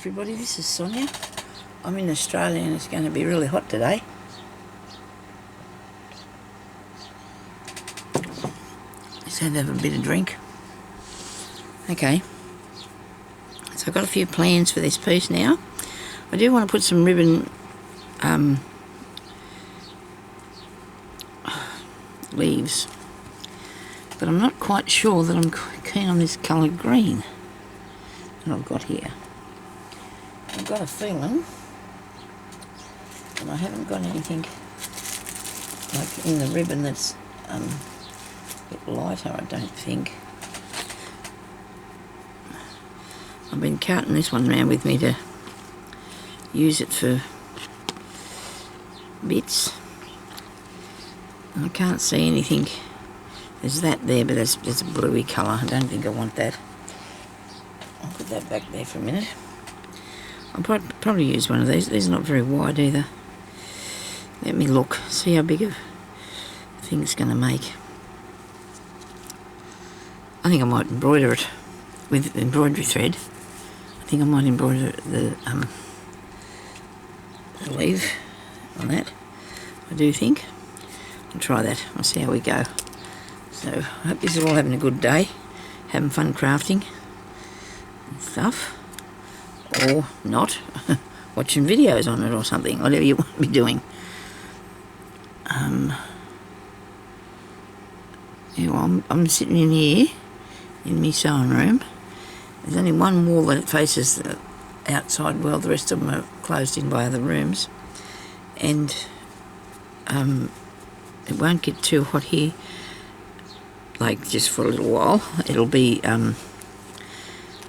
everybody, this is Sonia. I'm in Australia and it's going to be really hot today. Let's have a bit of drink. Okay, so I've got a few plans for this piece now. I do want to put some ribbon leaves, but I'm not quite sure that I'm keen on this coloured green that I've got here. I've got a feeling that I haven't got anything like in the ribbon that's a bit lighter, I don't think. I've been carting this one around with me to use it for bits. I can't see anything. There's that there, but there's a bluey colour. I don't think I want that. I'll put that back there for a minute. I'll probably use one of these. These are not very wide either. Let me look, see how big of a thing it's going to make. I think I might embroider it with embroidery thread. I think I might embroider the leaf on that. I do think. I'll try that. I'll see how we go. So I hope you're all having a good day, having fun crafting and stuff, or not, watching videos on it or something, whatever you want to be doing. Yeah, well, I'm sitting in here in my sewing room. There's only one wall that faces the outside world. The rest of them are closed in by other rooms, and it won't get too hot here, like just for a little while. It'll be I'm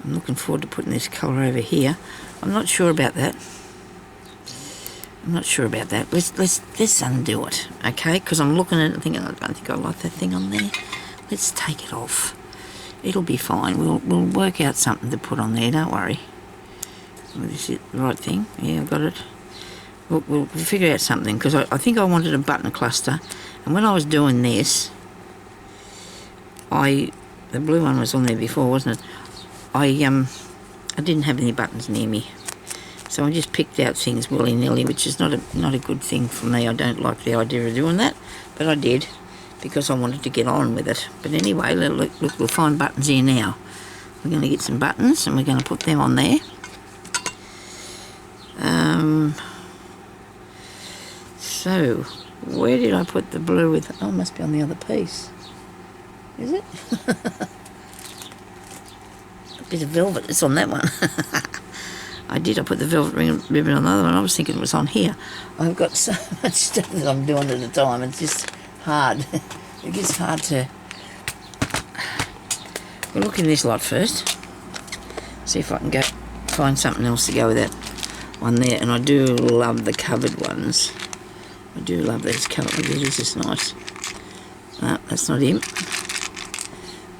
looking forward to putting this colour over here. I'm not sure about that. Let's undo it, okay? Because I'm looking at it and thinking, I don't think I like that thing on there. Let's take it off. It'll be fine. We'll work out something to put on there. Don't worry. Is it the right thing? Yeah, I got it. We'll figure out something, because I think I wanted a button cluster, and when I was doing this, the blue one was on there before, wasn't it? I didn't have any buttons near me, so I just picked out things willy-nilly, which is not a good thing for me. I don't like the idea of doing that, but I did because I wanted to get on with it. But anyway, look, we'll find buttons here now. We're going to get some buttons and we're going to put them on there. So where did I put the blue with? Oh, it must be on the other piece. Is it? A bit of velvet. It's on that one. I put the velvet ribbon on the other one. I was thinking it was on here. I've got so much stuff that I'm doing at a time. It's just hard. It gets hard to... We'll look in this lot first. See if I can go find something else to go with that one there. And I do love the covered ones. I do love these covered ones. This is nice. No, that's not him.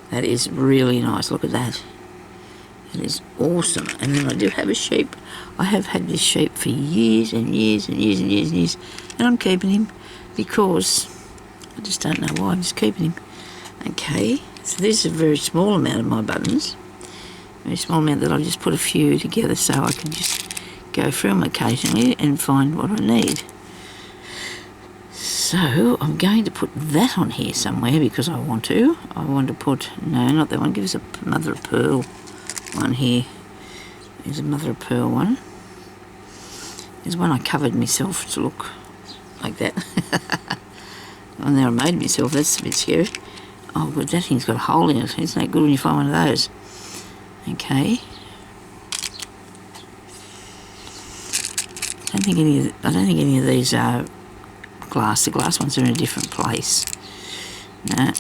That is really nice. Look at that. It is awesome. And then I do have a sheep. I have had this sheep for years and years and years and years and years. And I'm keeping him because I just don't know why I'm just keeping him. Okay. So this is a very small amount of my buttons. Very small amount that I just put a few together so I can just go through them occasionally and find what I need. So I'm going to put that on here somewhere because I want to. I want to put, no, not that one. Give us a mother of pearl one here. There's a mother of pearl one. There's one I covered myself to look like that. And then I made myself. That's a bit scary. Oh, but that thing's got a hole in it. It's not good when you find one of those. Okay. I don't think any of these are glass. The glass ones are in a different place. No.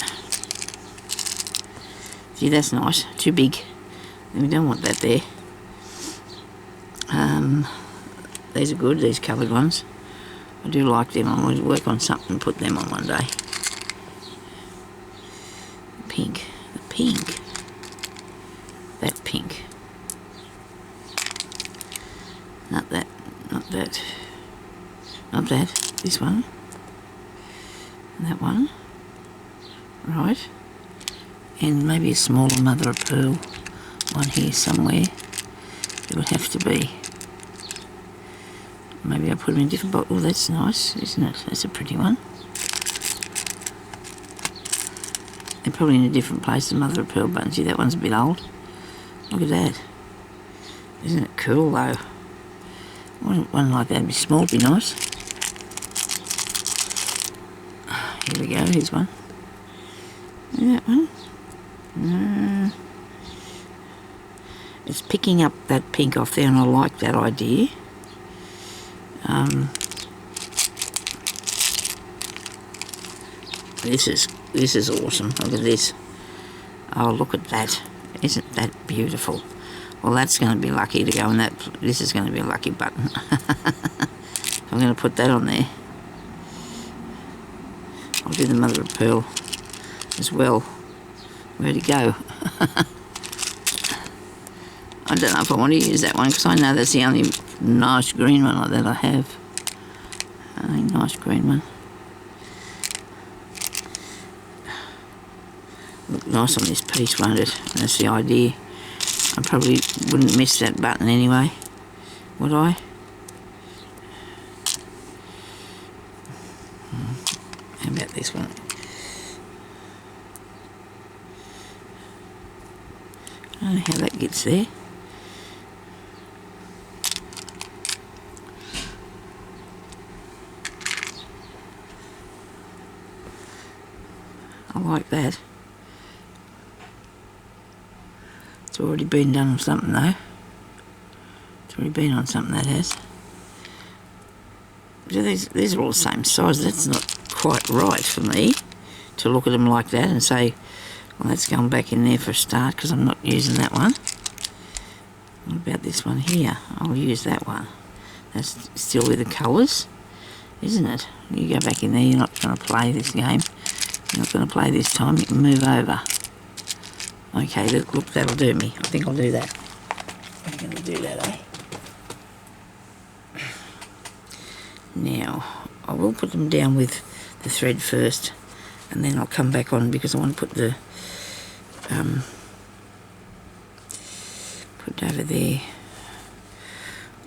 See, that's nice. Too big. We don't want that there. These are good, these covered ones. I do like them. I want to work on something and put them on one day. Pink. The pink. That pink. Not that. Not that. Not that. This one. And that one. Right. And maybe a smaller mother of pearl one here somewhere. It would have to be. Maybe I'll put them in a different box. Oh, that's nice, isn't it? That's a pretty one. They're probably in a different place than mother of pearl buttons. See, that one's a bit old. Look at that. Isn't it cool, though? One like that would be small, would be nice. Here we go, here's one. That one. It's picking up that pink off there, and I like that idea. This is awesome. Look at this. Oh, look at that. Isn't that beautiful? Well, that's going to be lucky to go in that. This is going to be a lucky button. I'm going to put that on there. I'll do the mother of pearl as well. Where'd it go? I don't know if I want to use that one because I know that's the only nice green one like that I have. Only nice green one. Look nice on this piece, won't it? That's the idea. I probably wouldn't miss that button anyway, would I? How about this one? I don't know how that gets there. I like that. It's already been done on something though. It's already been on something, that has. So these are all the same size. That's not quite right for me to look at them like that and say, well, that's going back in there for a start because I'm not using that one. What about this one here? I'll use that one. That's still with the colours, isn't it? You go back in there, you're not going to play this game. You're not going to play this time, you can move over. Okay, look, that'll do me. I think I'll do that. I'm going to do that, eh? Now, I will put them down with the thread first, and then I'll come back on because I want to put the put it over there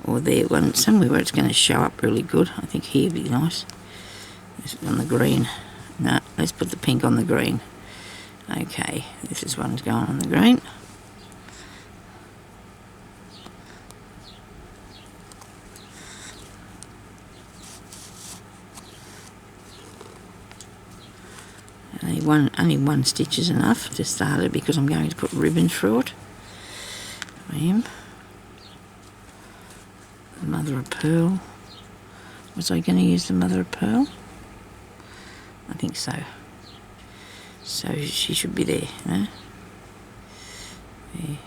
or there, one somewhere where it's going to show up really good. I think here would be nice. This on the green. No, let's put the pink on the green. Okay, this is one's going on the green. Only one stitch is enough to start it because I'm going to put ribbon through it. I am. The mother of pearl. Was I going to use the mother of pearl? I think so. So she should be there, no? There.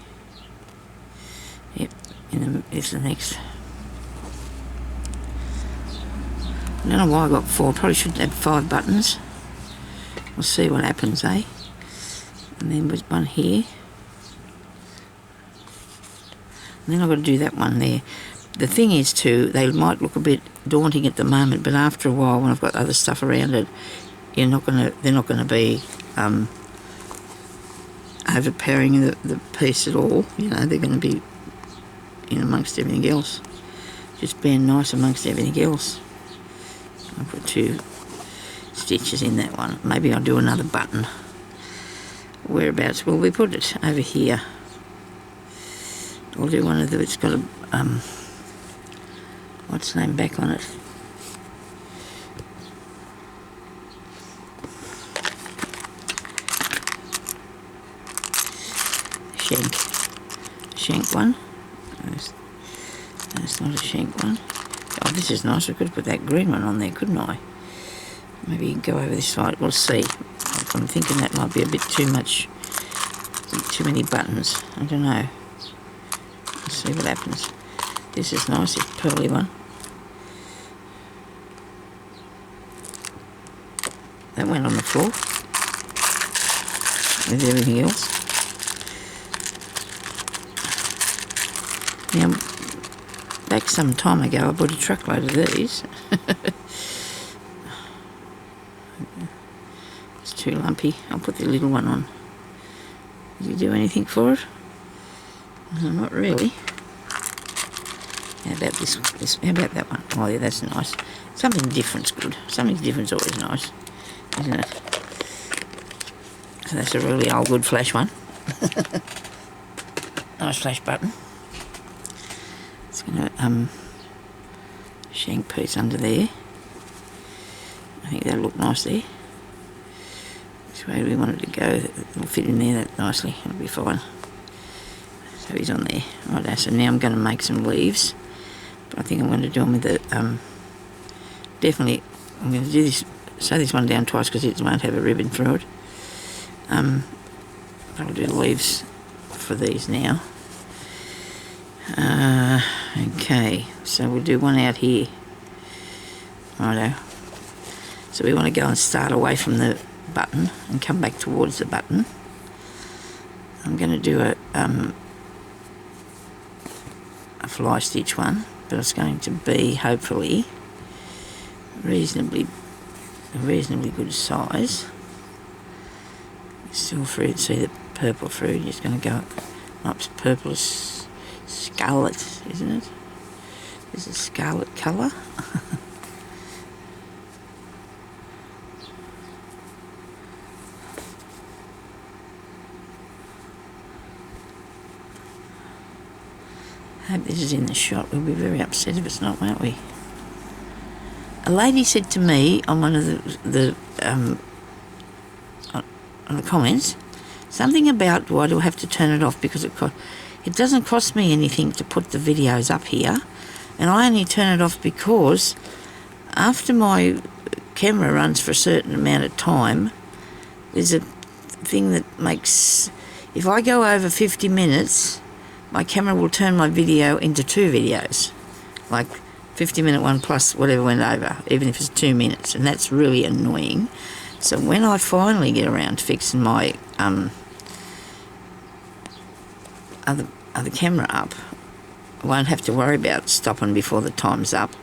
Yep, it's the next. I don't know why I got 4. Probably should have 5 buttons. We'll see what happens, eh? And then there's one here. And then I've got to do that one there. The thing is too, they might look a bit daunting at the moment, but after a while when I've got other stuff around it, they're not gonna be overpowering the piece at all. You know, they're gonna be in amongst everything else. Just being nice amongst everything else. I'll put 2 stitches in that one. Maybe I'll do another button. Whereabouts will we put it? Over here. I'll do one of the, it's got a what's the name back on it? Shank one. That's not a shank one. Oh, this is nice. I could have put that green one on there, couldn't I? Maybe you can go over this side. We'll see. I'm thinking that might be a bit too much, too many buttons. I don't know. Let's see what happens. This is nice, this pearly one. That went on the floor with everything else. Now, back some time ago, I bought a truckload of these. It's too lumpy. I'll put the little one on. Did you do anything for it? No, not really. How about this? How about that one? Oh yeah, that's nice. Something different's good. Something different's always nice, isn't it? So that's a really old good flash one. Nice flash button. It's going to shank piece under there. I think that'll look nice there. This way we want it to go. It'll fit in there that nicely. It'll be fine. So he's on there. Right, so now I'm going to make some leaves. But I think I'm going to do them with the definitely. I'm going to do this. Sew this one down twice because it won't have a ribbon through it. I'll do the leaves for these now. Okay, so we'll do one out here. Righto. So we want to go and start away from the button and come back towards the button. I'm going to do a fly stitch one, but it's going to be hopefully a reasonably good size. Still fruit, see the purple fruit, just going to go up to purplish scarlet, isn't it? This is scarlet colour. I hope this is in the shot. We'll be very upset if it's not, won't we? A lady said to me on one of the on the comments, something about why do I have to turn it off, because it doesn't cost me anything to put the videos up here, and I only turn it off because after my camera runs for a certain amount of time, there's a thing that makes, if I go over 50 minutes, my camera will turn my video into 2 videos, like 50-minute one plus whatever went over, even if it's 2 minutes, and that's really annoying. So when I finally get around to fixing my other camera up, I won't have to worry about stopping before the time's up.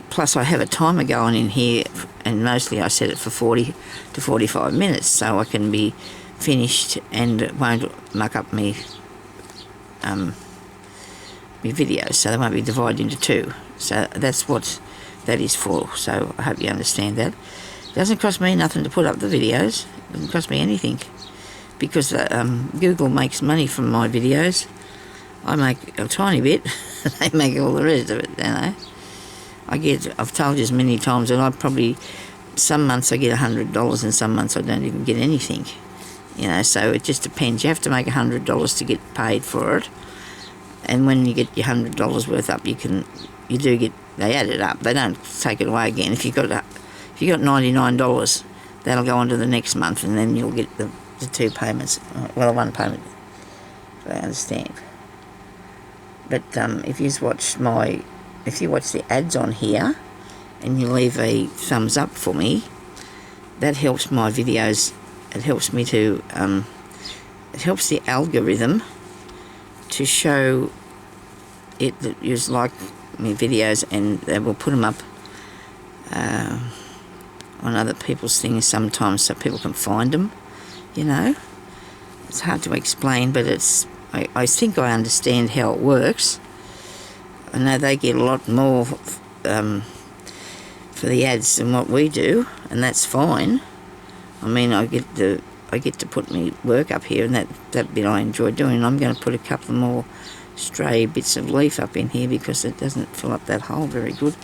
Plus I have a timer going in here, and mostly I set it for 40 to 45 minutes, so I can be finished and it won't muck up me videos, so they won't be divided into 2. So that's what that is for. So I hope you understand that. It doesn't cost me nothing to put up the videos. It doesn't cost me anything, because Google makes money from my videos. I make a tiny bit. They make all the rest of it, don't they? I've told you as many times that I probably, some months I get $100 and some months I don't even get anything. You know, so it just depends. You have to make $100 to get paid for it. And when you get your $100 worth up, they add it up. They don't take it away again. If you got $99, that'll go on to the next month, and then you'll get the 2 payments. Well, 1 payment, if I understand. But if you watch the ads on here, and you leave a thumbs up for me, that helps my videos. It helps me to. It helps the algorithm to show it that you like my videos, and they will put them up on other people's things sometimes, so people can find them. You know, it's hard to explain, but I think I understand how it works. I know they get a lot more for the ads than what we do, and that's fine. I mean, I get to put my work up here, and that bit I enjoy doing. I'm going to put a couple more stray bits of leaf up in here because it doesn't fill up that hole very good.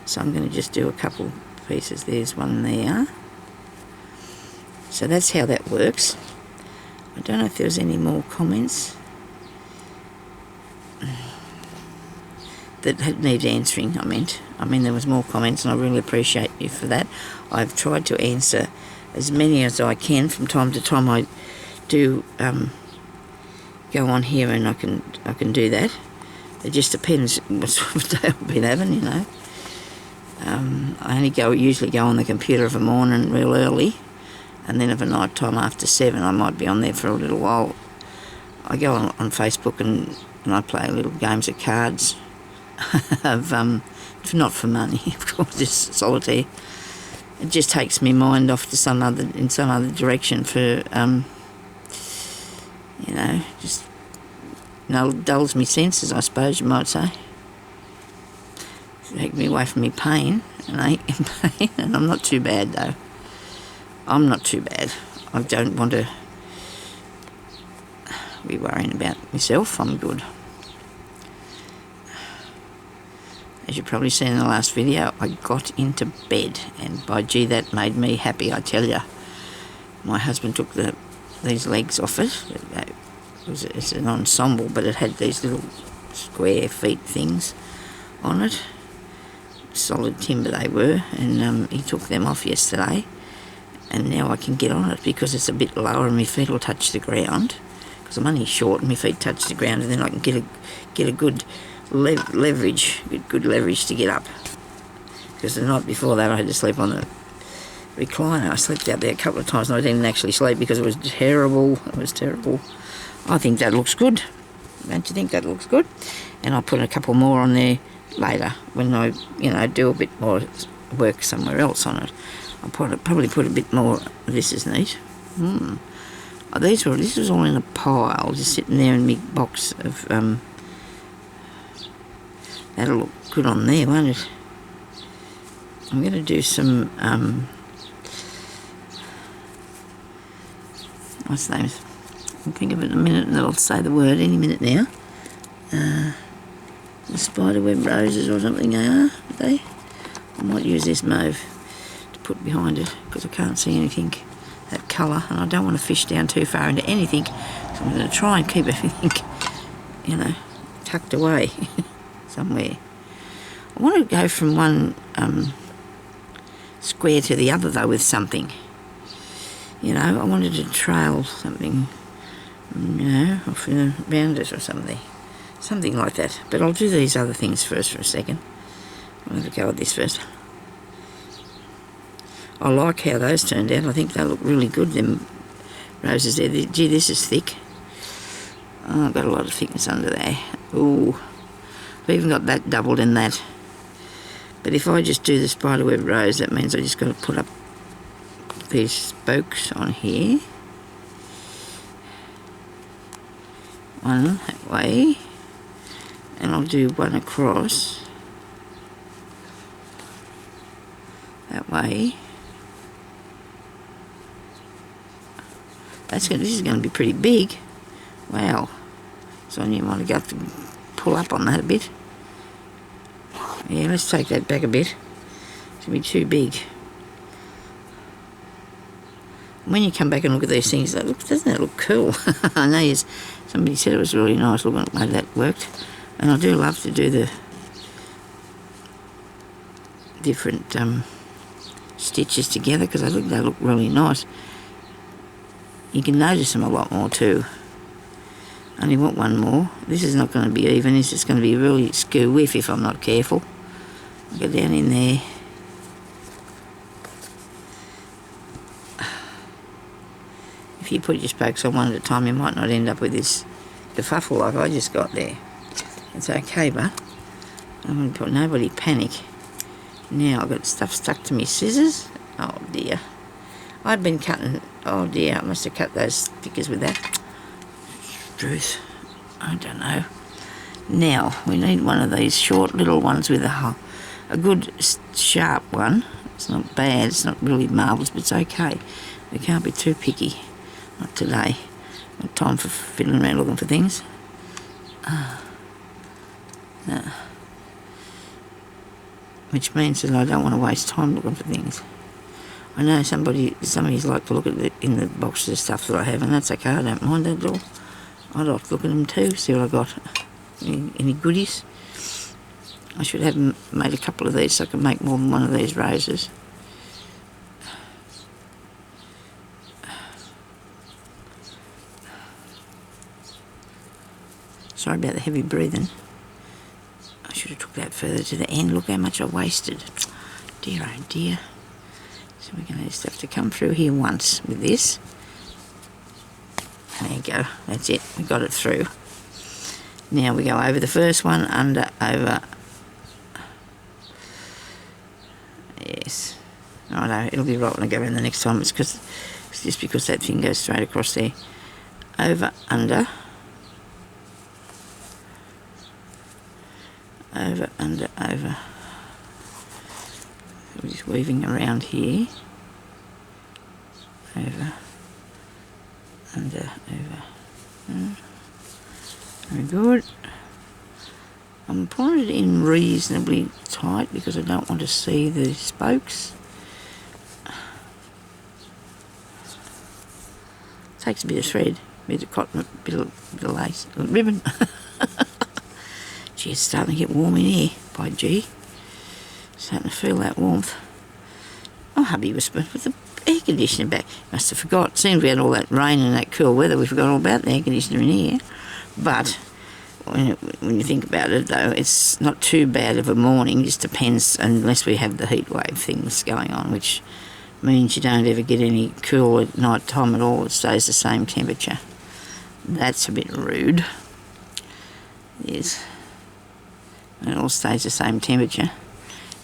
So I'm going to just do a couple pieces. There's one there. So that's how that works. I don't know if there's any more comments that need answering. I mean there was more comments, and I really appreciate you for that. I've tried to answer as many as I can from time to time. I do go on here and I can do that. It just depends what sort of day I've been having, you know. I usually go on the computer of a morning real early, and then of a night time after 7 I might be on there for a little while. I go on Facebook and I play little games of cards. Not for money, of course, just solitaire. It just takes my mind off to some other direction for you know, just dulls me senses, I suppose you might say. take me away from me pain, and I ain't in pain, and I'm not too bad though. I'm not too bad. I don't want to be worrying about myself. I'm good. As you've probably seen in the last video, I got into bed, and by gee, that made me happy, I tell you. My husband took these legs off it. It's an ensemble, but it had these little square feet things on it. Solid timber they were, and he took them off yesterday, and now I can get on it because it's a bit lower and my feet will touch the ground, because I'm only short and my feet touch the ground, and then I can get a good leverage to get up, because the night before that I had to sleep on the recliner. I slept out there a couple of times and I didn't actually sleep because it was terrible. It was terrible. I think that looks good. Don't you think that looks good? And I'll put a couple more on there later when I, do a bit more work somewhere else on it. I'll probably put a bit more. This is neat. Oh, this was all in a pile, just sitting there in my box of. That'll look good on there, won't it? I'm going to do some. What's the name? I'll think of it in a minute and I'll say the word any minute now. The spiderweb roses or something they are they? I might use this mauve to put behind it because I can't see anything that colour, and I don't want to fish down too far into anything, so I'm going to try and keep everything, tucked away somewhere. I want to go from one square to the other though with something. I wanted to trail something, off around it or something. Something like that. But I'll do these other things first for a second. I'll have a go at this first. I like how those turned out. I think they look really good, them roses there. Gee, this is thick. Oh, I've got a lot of thickness under there. Ooh, I've even got that doubled in that. But if I just do the spiderweb rose, that means I just got to put up these spokes on here. One that way. And I'll do one across that way. This is going to be pretty big. Wow. So you might have to pull up on that a bit. Yeah, let's take that back a bit. It's going to be too big. When you come back and look at these things, doesn't that look cool? I know somebody said it was really nice looking at the way that worked. And I do love to do the different stitches together because I think they look really nice. You can notice them a lot more too. Only want one more. This is not going to be even. This is going to be really skew-whiff if I'm not careful. I'll go down in there. If you put your spokes on one at a time, you might not end up with this kerfuffle like I just got there. It's okay, but I'm going to put nobody panic. Now I've got stuff stuck to me scissors. Oh dear. I've been cutting. Oh dear, I must have cut those stickers with that. Truth. I don't know. Now we need one of these short little ones with a good sharp one. It's not bad. It's not really marvellous, but it's okay. We can't be too picky. Not today. Not time for fiddling around looking for things. No. Which means that I don't want to waste time looking for things. I know some of you like to look at in the boxes of stuff that I have, and that's okay. I don't mind that at all. I like to look at them too, see what I got. Any goodies? I should have made a couple of these so I can make more than one of these roses. Sorry about the heavy breathing. I should have took that further to the end. Look how much I wasted. Dear oh dear. So we're going to just have to come through here once with this. There you go. That's it. We got it through. Now we go over the first one, under, over. Yes. Righto, it'll be right when I go around the next time. It's just because that thing goes straight across there. Over, under. Over, under, over. we're just weaving around here, over, under, over. Very good. I'm pulling it in reasonably tight because I don't want to see the spokes. Takes a bit of thread, a bit of cotton, a bit of lace, ribbon. Gee, it's starting to get warm in here, by gee. Starting to feel that warmth. Oh, hubby whispered, with the air conditioner back. Must have forgot. Seems we had all that rain and that cool weather, we forgot all about the air conditioner in here. But when you think about it, though, it's not too bad of a morning. Just depends, unless we have the heat wave things going on, which means you don't ever get any cool at night time at all. It stays the same temperature. That's a bit rude. Yes. And it all stays the same temperature.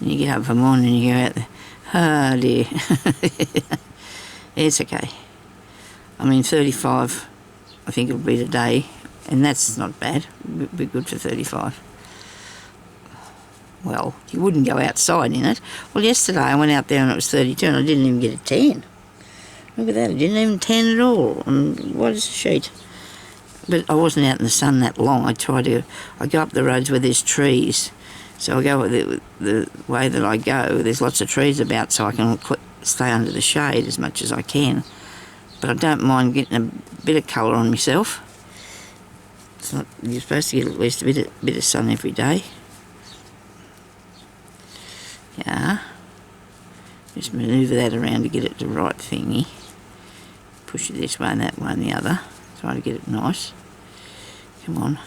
And you get up for the morning and you go out there, oh dear. It's okay. I mean, 35, I think it'll be today. And that's not bad. It'll be good for 35. Well, you wouldn't go outside in it. Well, yesterday I went out there and it was 32 and I didn't even get a tan. Look at that, I didn't even tan at all. And what is a sheet? But I wasn't out in the sun that long. I go up the roads where there's trees. So I go the way that I go, there's lots of trees about so I can stay under the shade as much as I can. But I don't mind getting a bit of colour on myself. It's not, you're supposed to get at least a bit of sun every day. Yeah. Just manoeuvre that around to get it the right thingy. Push it this way and that way and the other. Try to get it nice. Come on.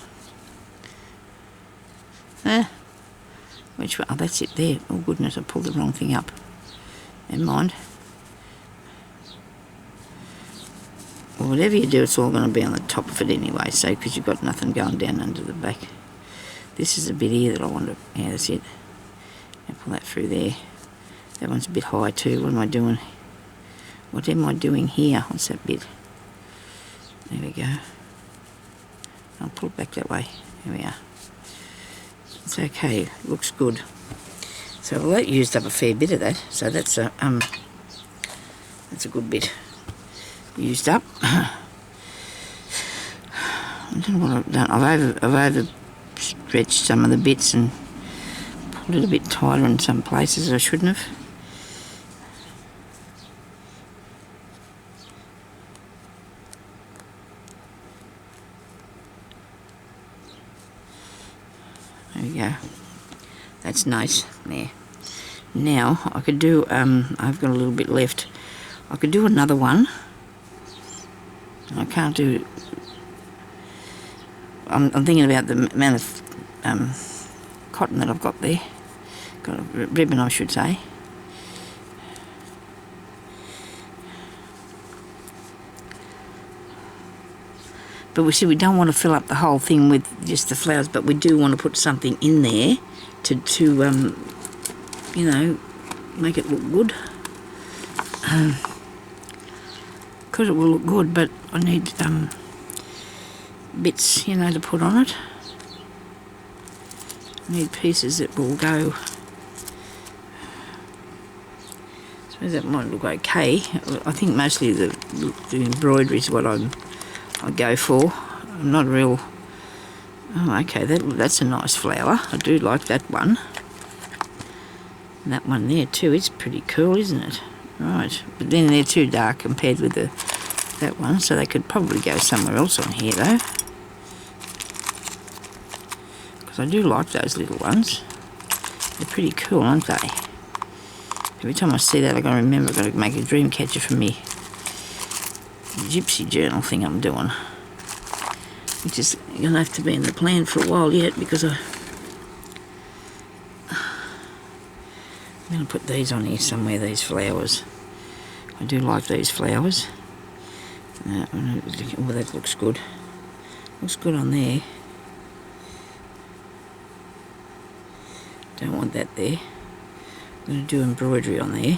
Which way? Oh, that's it there. Oh goodness, I pulled the wrong thing up. Never mind. Well, whatever you do, it's all going to be on the top of it anyway, so because you've got nothing going down under the back. This is a bit here that I want to... Yeah, that's it. And pull that through there. That one's a bit high too. What am I doing? What am I doing here? What's that bit? There we go. I'll pull it back that way. There we are. It's okay. Looks good. So well, that used up a fair bit of that. So that's a good bit used up. I don't know what I've done. I've overstretched some of the bits and pulled it a bit tighter in some places I shouldn't have. There we go. That's nice. There. Now I could do. I've got a little bit left. I could do another one. I can't do. I'm thinking about the amount of cotton that I've got there. Got a ribbon, I should say. But we see we don't want to fill up the whole thing with just the flowers, but we do want to put something in there to you know, make it look good. Because it will look good, but I need bits, you know, to put on it. I need pieces that will go. I suppose that might look okay. I think mostly the embroidery is what I go for. I'm not real. Oh, okay, that's a nice flower. I do like that one. And that one there too. It's pretty cool, isn't it? Right, but then they're too dark compared with that one, so they could probably go somewhere else on here though. Because I do like those little ones. They're pretty cool, aren't they? Every time I see that, I've got to remember I've got to make a dream catcher for me gypsy journal thing I'm doing. Which is going to have to be in the plan for a while yet, because I'm going to put these on here somewhere, these flowers. I do like these flowers. Oh, that looks good. Looks good on there. Don't want that there. I'm going to do embroidery on there.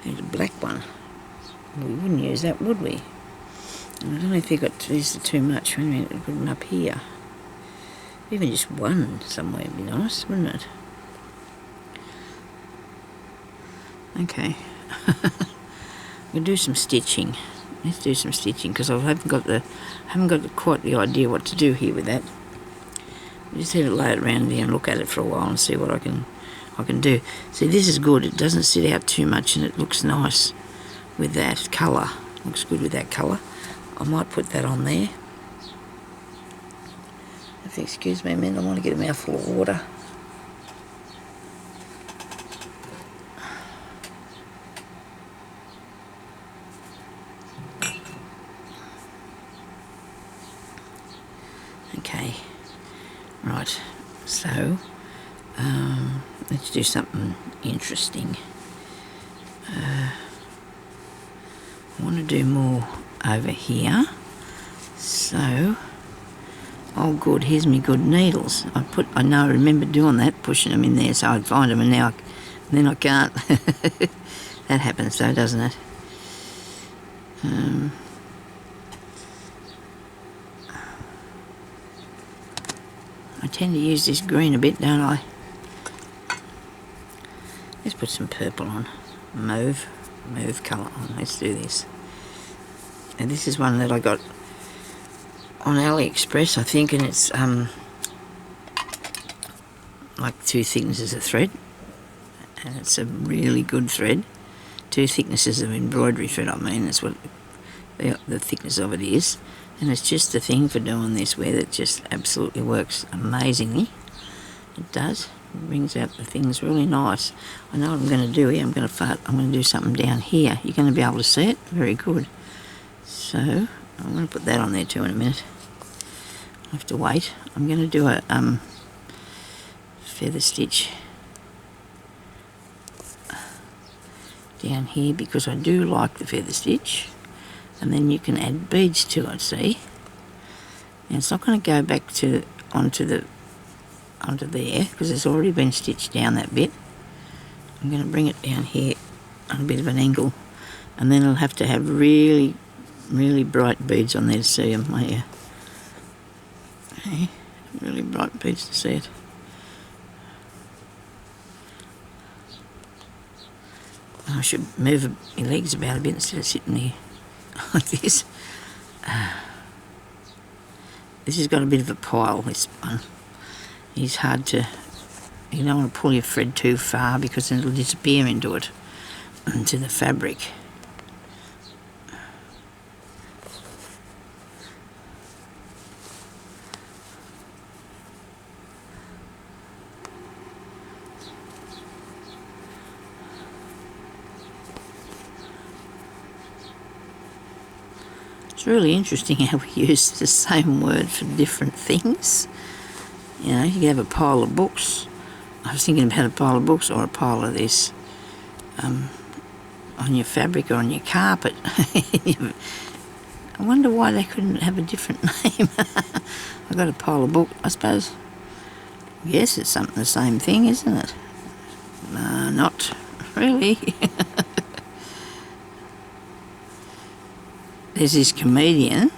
There's a black one. We wouldn't use that, would we? I don't know if these are too much. Wait a minute, put them up here. Even just one somewhere would be nice, wouldn't it? Okay. We'll do some stitching. Let's do some stitching because I haven't got quite the idea what to do here with that. We'll just have it lay it around here and look at it for a while and see what I can do. See, this is good. It doesn't sit out too much and it looks nice with that colour. Looks good with that colour. I might put that on there. If you excuse me a minute, I want to get a mouthful of water. Okay, right, so let's do something interesting. I want to do more over here, so oh good, here's me good needles. I remember doing that, pushing them in there so I'd find them, and then I can't. That happens though, doesn't it? I tend to use this green a bit, don't I? Let's put some purple on. Mauve colour on. Let's do this. And this is one that I got on AliExpress, I think, and it's like 2 thicknesses of thread, and it's a really good thread. 2 thicknesses of embroidery thread, I mean, that's what the thickness of it is. And it's just the thing for doing this where it just absolutely works amazingly. It does. It brings out the things really nice. I know what I'm going to do here. I'm going to do something down here. You're going to be able to see it. Very good. So I'm going to put that on there too in a minute. I have to wait. I'm going to do a feather stitch down here because I do like the feather stitch. And then you can add beads to it, see? And it's not going to go back onto there because it's already been stitched down that bit. I'm going to bring it down here on a bit of an angle, and then I'll have to have really, really bright beads on there to see them, won't you? Okay, really bright beads to see it. I should move my legs about a bit instead of sitting there like this. This has got a bit of a pile, this one. It's hard to, you don't want to pull your thread too far because then it'll disappear into it, into the fabric. It's really interesting how we use the same word for different things. You know, you have a pile of books. I was thinking about a pile of books or a pile of this on your fabric or on your carpet. I wonder why they couldn't have a different name. I've got a pile of books, I suppose. Yes, it's something the same thing, isn't it? No, not really. There's this comedian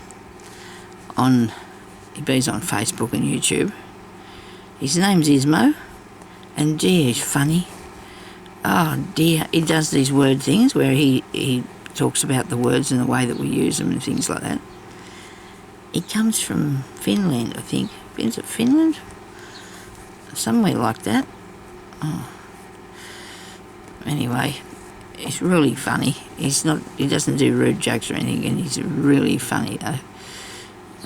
he's on Facebook and YouTube. His name's Ismo, and dear, he's funny. Oh dear, he does these word things where he talks about the words and the way that we use them and things like that. He comes from Finland, I think. Is it Finland? Somewhere like that. Oh. Anyway, he's really funny. He doesn't do rude jokes or anything, and he's really funny though.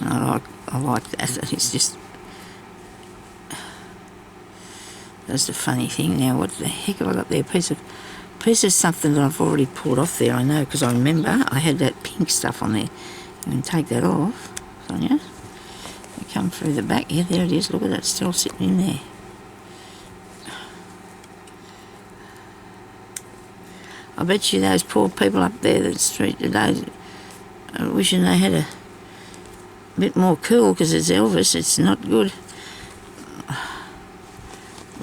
And I like that. It's just, that's the funny thing. Now, what the heck have I got there? A piece of something that I've already pulled off there. I know, because I remember I had that pink stuff on there. I'm going to take that off, Sonia. You come through the back. Yeah, there it is. Look at that, still sitting in there. I bet you those poor people up there that street today are wishing they had a bit more cool, because it's Elvis. It's not good. A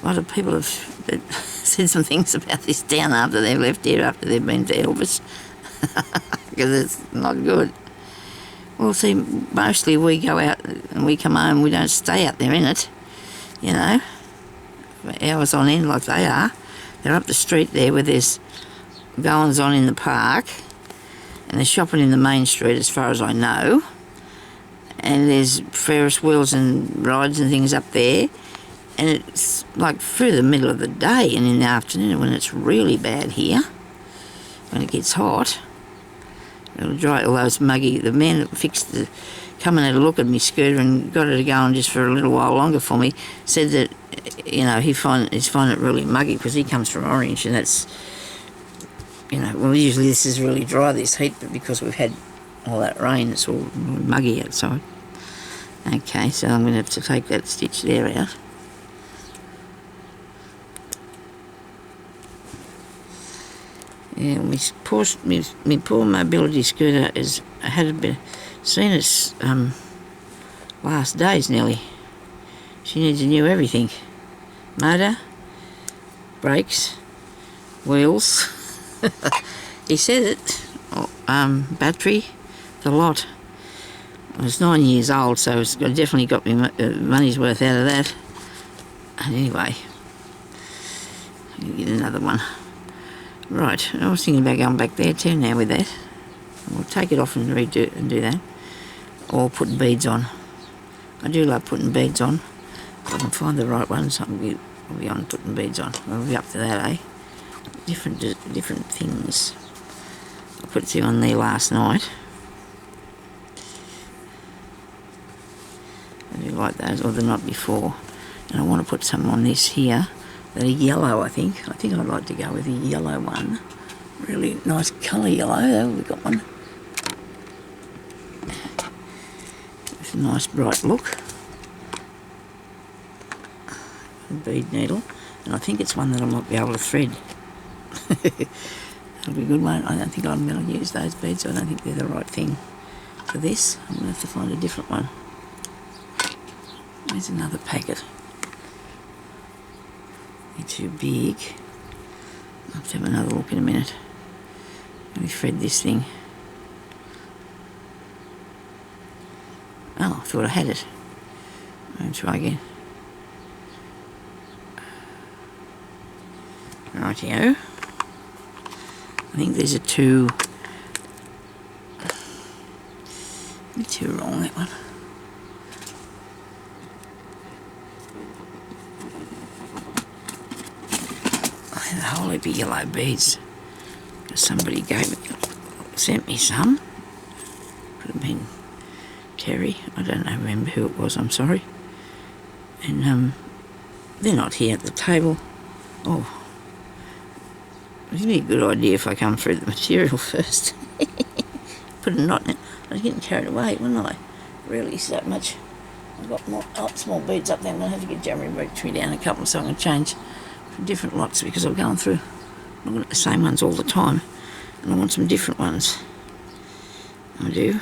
lot of people have said some things about this town after they've left here, after they've been to Elvis, because it's not good. Well, see, mostly we go out and we come home, we don't stay out there in it. you know, for hours on end like they are. They're up the street there where there's goings on in the park, and they're shopping in the main street as far as I know, and there's Ferris wheels and rides and things up there, and it's like through the middle of the day and in the afternoon when it's really bad here, when it gets hot. It'll dry, although it's muggy. The man that come and had a look at me scooter and got it going just for a little while longer for me, said that, you know, he's finding it really muggy because he comes from Orange, and that's, you know, well, usually this is really dry, this heat, but because we've had all that rain, it's all muggy outside. Okay, so I'm going to have to take that stitch there out. Yeah, my poor mobility scooter seen its last days nearly. She needs a new everything. Motor, brakes, wheels. He said it. Battery, the lot. I was 9 years old, so it's definitely got me money's worth out of that. And anyway, I'll get another one. Right, I was thinking about going back there too now with that. We'll take it off and do that. Or put beads on. I do love putting beads on. If I can find the right ones, I'll be on putting beads on. We'll be up to that, eh? Different things. I put two on there last night. I do like those, or the night before. And I want to put some on this here. That are yellow, I think. I think I'd like to go with a yellow one. Really nice colour yellow. Oh, we got one. It's a nice bright look. A bead needle. And I think it's one that I might be able to thread. That'll be a good one. I don't think I'm going to use those beads. I don't think they're the right thing for this. I'm going to have to find a different one. There's another packet. They're too big. I'll have to have another look in a minute. Let me thread this thing. Oh, I thought I had it. I'll try again. Rightio. I think there's a two wrong, that one. A whole heap of yellow beads. Somebody sent me some. Could have been Terry. I don't know, remember who it was, I'm sorry. And they're not here at the table. Oh, it'd be a good idea if I come through the material first. Put a knot in it. I was getting carried away, wasn't I? Really, so much. I've got more small beads up there. I'm going to have to get geometry down a couple, so I'm going to change different lots because I'm going through looking at the same ones all the time, and I want some different ones. I do.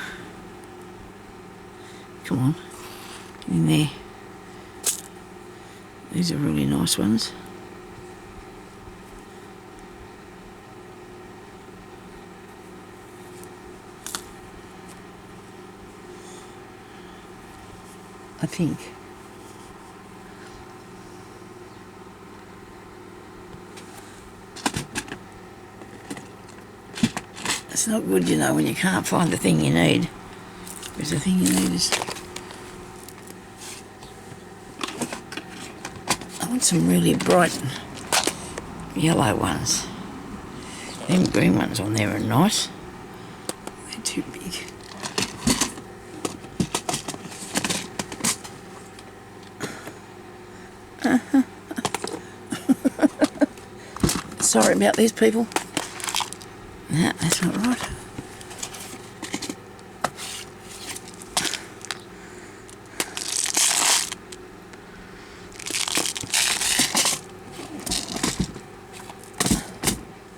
Come on, get in there. These are really nice ones. I think. It's not good, you know, when you can't find the thing you need. Because the thing you need is... I want some really bright yellow ones. Them green ones on there are nice. They're too big. Sorry about these people. No, that's not right.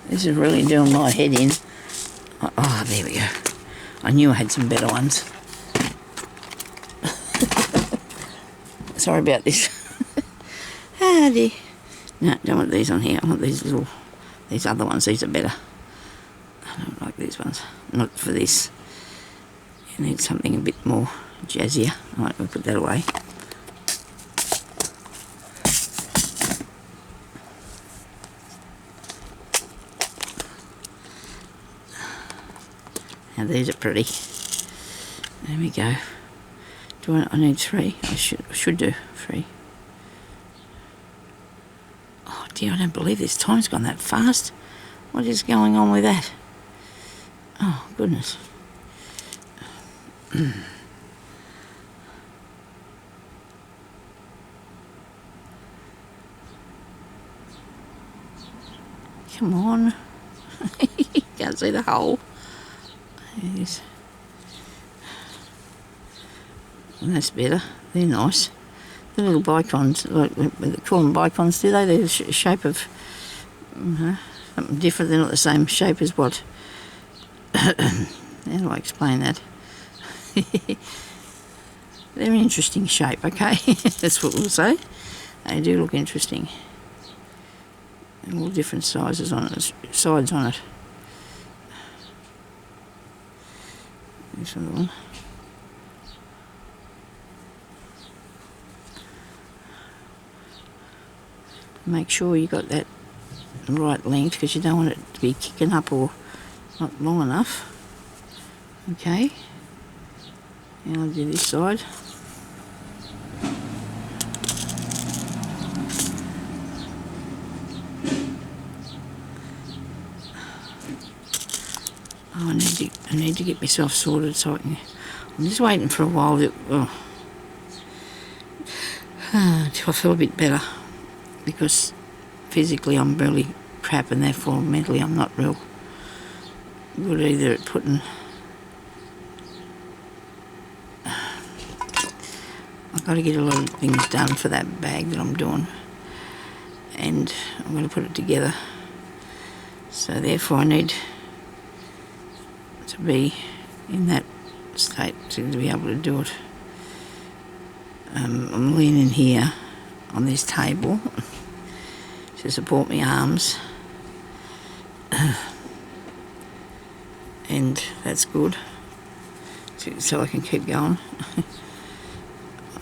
This is really doing my head in. Oh, there we go. I knew I had some better ones. Sorry about this. Ah, dear. No, don't want these on here. I want these other ones. These are better. I don't like these ones. Not for this. You need something a bit more jazzier. Alright, we'll put that away. Now these are pretty. There we go. I need 3. I should do 3. Oh dear, I don't believe this time's gone that fast. What is going on with that? Oh goodness. Come on. Can't see the hole. Yes. And that's better. They're nice. The little bicons, like they call them bicons, do they? They're the shape of something different. They're not the same shape as what. How do I explain that? They're an interesting shape, okay? That's what we'll say. They do look interesting. And all different sizes on it, sides on it. This one. Make sure you got that right length because you don't want it to be kicking up or not long enough. Okay. And I'll do this side. Oh, I need to get myself sorted so I can. I'm just waiting for a while till I feel a bit better, because physically I'm really crap and therefore mentally I'm not real good either at putting. I've got to get a lot of things done for that bag that I'm doing, and I'm going to put it together, so therefore I need to be in that state to be able to do it. I'm leaning here on this table to support my arms, and that's good, so I can keep going.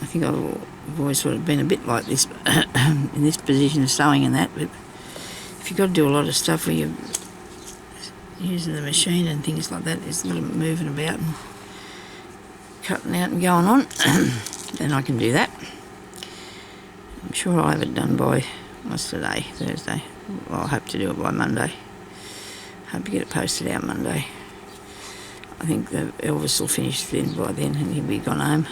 I think I've always sort of been a bit like this in this position of sewing and that, but if you've got to do a lot of stuff where you're using the machine and things like that, there's a lot of moving about and cutting out and going on, then I can do that. I'm sure I'll have it done by, what's today? Thursday. Well, I'll hope to do it by Monday. Hope to get it posted out Monday. I think the Elvis will finish then by then and he'll be gone home.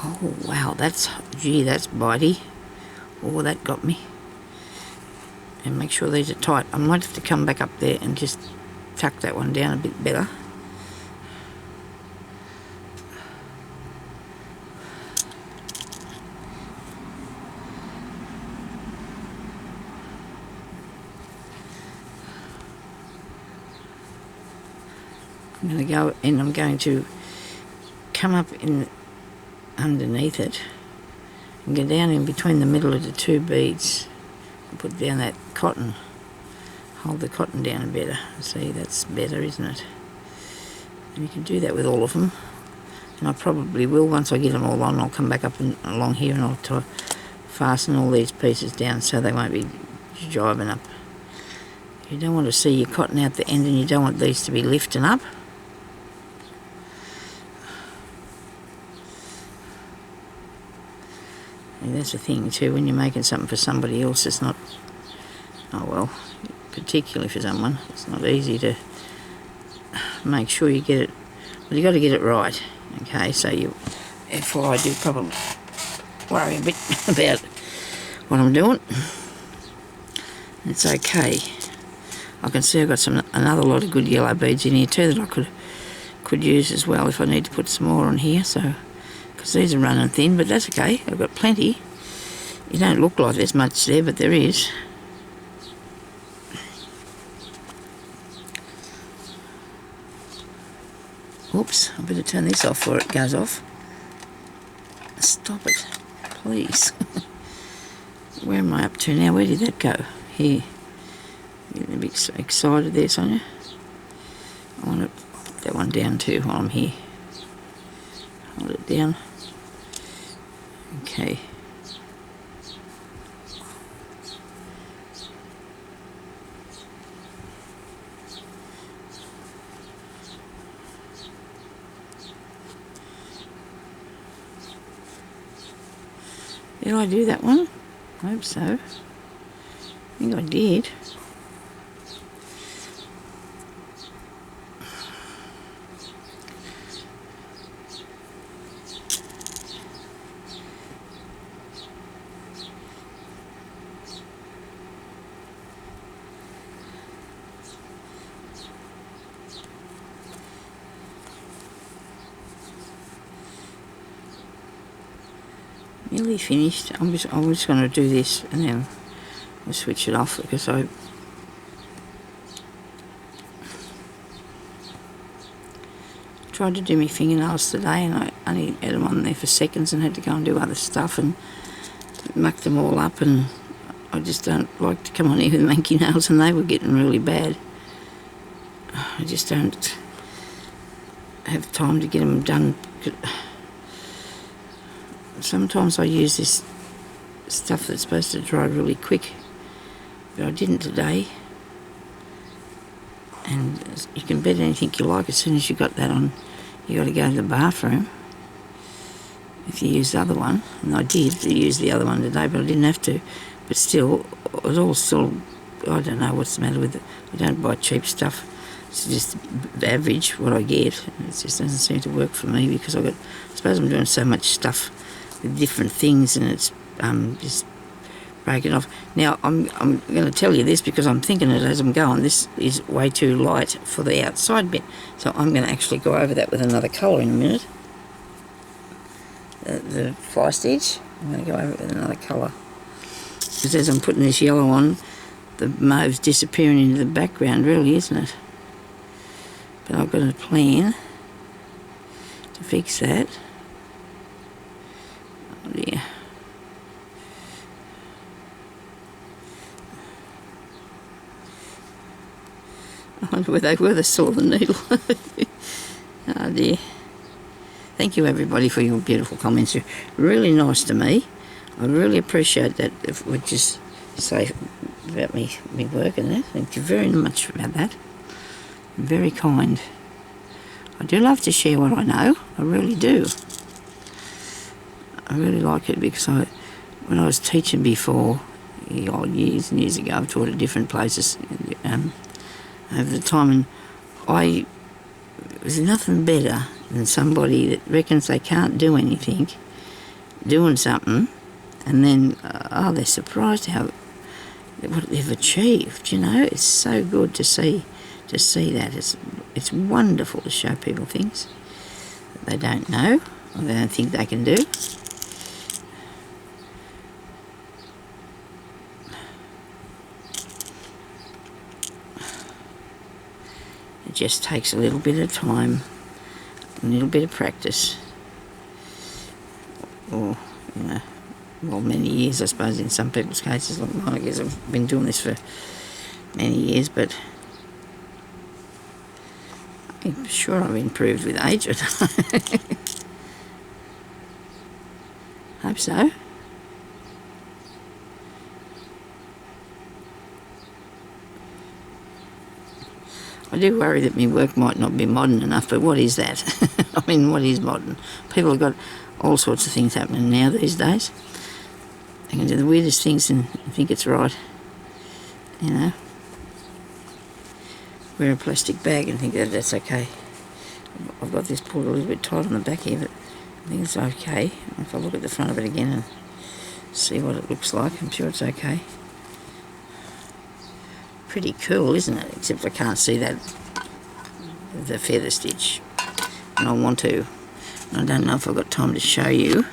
Oh wow, that's bitey. Oh, that got me. And make sure these are tight. I might have to come back up there and just tuck that one down a bit better. I'm going to go and I'm going to come up in underneath it and go down in between the middle of the 2 beads and put down that cotton. Hold the cotton down better. See, that's better, isn't it? And you can do that with all of them. And I probably will, once I get them all on, I'll come back up and along here and I'll try to fasten all these pieces down so they won't be jiving up. You don't want to see your cotton out the end, and you don't want these to be lifting up. And that's the thing too, when you're making something for somebody else, it's not, oh well, particularly for someone, it's not easy to make sure you get it, well, you got to get it right, okay, so therefore I do probably worry a bit about what I'm doing. It's okay. I can see I've got another lot of good yellow beads in here too that I could use as well if I need to put some more on here, so, because these are running thin, but that's okay, I've got plenty. You don't look like there's much there, but there is. Oops, I better turn this off before it goes off. Stop it, please. Where am I up to now? Where did that go? Here. You're getting a bit excited there, Sonia. I want to put that one down too while I'm here. Hold it down. Okay. Did I do that one? I hope so. I think I did. Nearly finished. I'm just going to do this and then I'll switch it off because I tried to do my fingernails today and I only had them on there for seconds and had to go and do other stuff and muck them all up, and I just don't like to come on here with manky nails, and they were getting really bad. I just don't have time to get them done. Sometimes I use this stuff that's supposed to dry really quick, but I didn't today. And you can bet anything you like, as soon as you got that on, you got to go to the bathroom if you use the other one. And I did use the other one today, but I didn't have to. But still, it was all still, I don't know what's the matter with it. I don't buy cheap stuff. It's just average what I get. It just doesn't seem to work for me because I suppose I'm doing so much stuff with different things, and it's just breaking off. Now I'm going to tell you this because I'm thinking it as I'm going. This is way too light for the outside bit, so I'm going to actually go over that with another colour in a minute. The fly stitch, I'm going to go over it with another colour because as I'm putting this yellow on, the mauve's disappearing into the background, really, isn't it? But I've got a plan to fix that. Oh dear. I wonder where they were that saw the needle. Oh dear. Thank you everybody for your beautiful comments. You're really nice to me. I really appreciate that. If we just say about me work and that. Thank you very much about that. Very kind. I do love to share what I know. I really do. I really like it because when I was teaching before, years and years ago, I've taught at different places over the time, and there's nothing better than somebody that reckons they can't do anything, doing something, and then they're surprised what they've achieved. You know, it's so good to see that. It's wonderful to show people things that they don't know or they don't think they can do. It just takes a little bit of time, a little bit of practice, or well, many years, I suppose, in some people's cases. Like mine, I guess I've been doing this for many years, but I'm sure I've improved with age. Hope so. I do worry that my work might not be modern enough, but what is that? I mean, what is modern? People have got all sorts of things happening now these days. They can do the weirdest things and think it's right. You know, wear a plastic bag and think that that's okay. I've got this pulled a little bit tight on the back here, but I think it's okay. If I look at the front of it again and see what it looks like, I'm sure it's okay. Pretty cool, isn't it? Except I can't see that, the feather stitch, and I want to. I don't know if I've got time to show you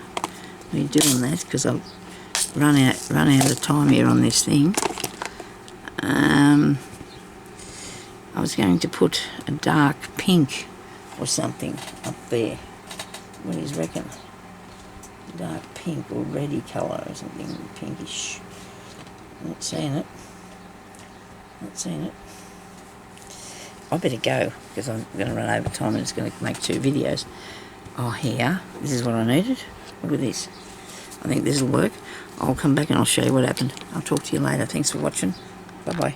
me doing that because I've run out of time here on this thing. I was going to put a dark pink or something up there. What do you reckon? Dark pink or reddy colour or something pinkish. Not seeing it. Not seeing it. I better go because I'm going to run over time and it's going to make 2 videos. Oh, here. This is what I needed. Look at this. I think this will work. I'll come back and I'll show you what happened. I'll talk to you later. Thanks for watching. Bye-bye.